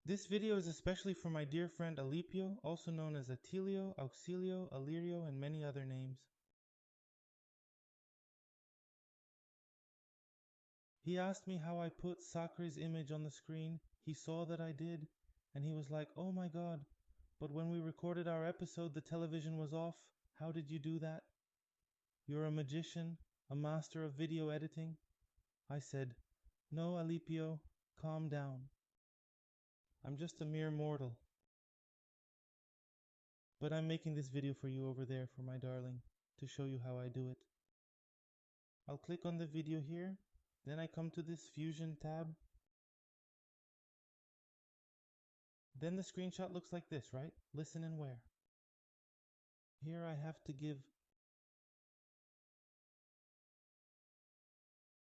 This video is especially for my dear friend Alipio, also known as Atilio, Auxilio, Alirio, and many other names. He asked me how I put Sacri's image on the screen. He saw that I did, and he was like, "Oh my god, but when we recorded our episode, the television was off. How did you do that? You're a magician, a master of video editing." I said, "No, Alipio, calm down. I'm just a mere mortal. But I'm making this video for you over there, for my darling, to show you how I do it." I'll click on the video here, then I come to this Fusion tab. Then the screenshot looks like this, right? Listen and wear. Here I have to give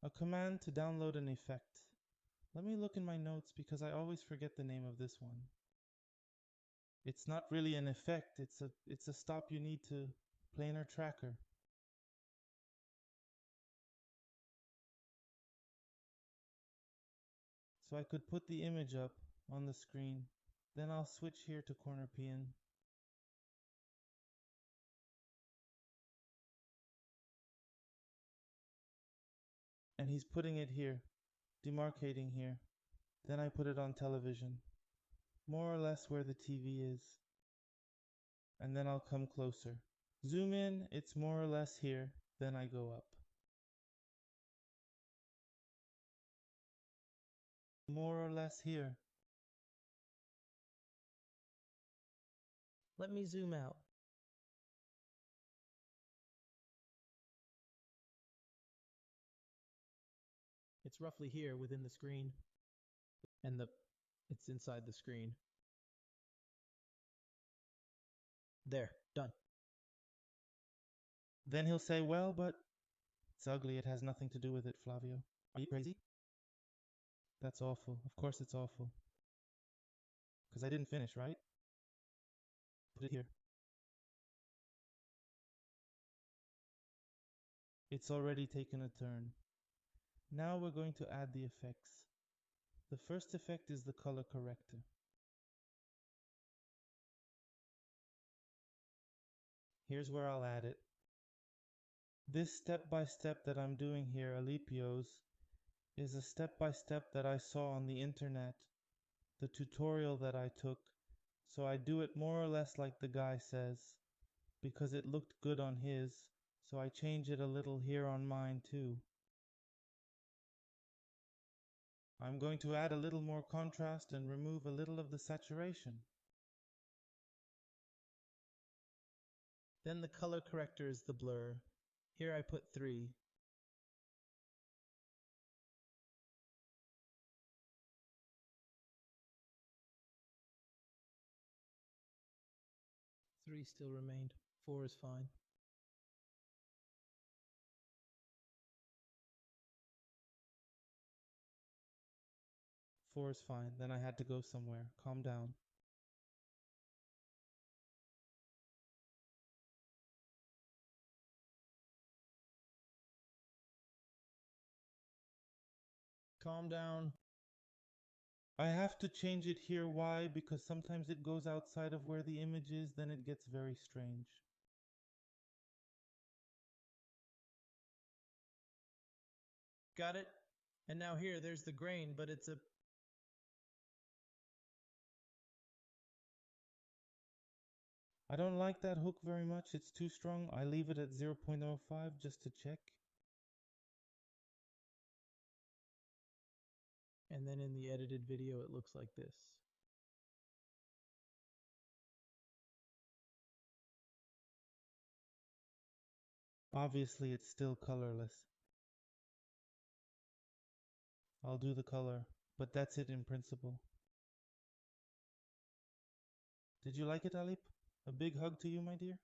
a command to download an effect. Let me look in my notes because I always forget the name of this one. It's not really an effect, it's a stop you need to planar tracker. So I could put the image up on the screen. Then I'll switch here to corner PN. And he's putting it here, demarcating here. Then I put it on television, more or less where the TV is. And then I'll come closer. Zoom in, it's more or less here. Then I go up. More or less here. Let me zoom out. It's roughly here within the screen, and it's inside the screen. There, done. Then he'll say, "Well, but it's ugly. It has nothing to do with it, Flavio. Are you crazy?" That's awful. Of course it's awful. Because I didn't finish, right? Put it here. It's already taken a turn. Now we're going to add the effects. The first effect is the color corrector. Here's where I'll add it. This step-by-step that I'm doing here, Alipio's, is a step-by-step that I saw on the internet, the tutorial that I took, so I do it more or less like the guy says, because it looked good on his, so I change it a little here on mine too. I'm going to add a little more contrast and remove a little of the saturation. Then the color corrector is the blur. Here I put 3. Three still remained. 4 is fine. Four is fine. Then I had to go somewhere. Calm down. Calm down. I have to change it here. Why? Because sometimes it goes outside of where the image is, then it gets very strange. Got it? And now here, there's the grain, but it's a... I don't like that hook very much. It's too strong. I leave it at 0.05 just to check. And then in the edited video, it looks like this. Obviously, it's still colorless. I'll do the color, but that's it in principle. Did you like it, Alip? A big hug to you, my dear.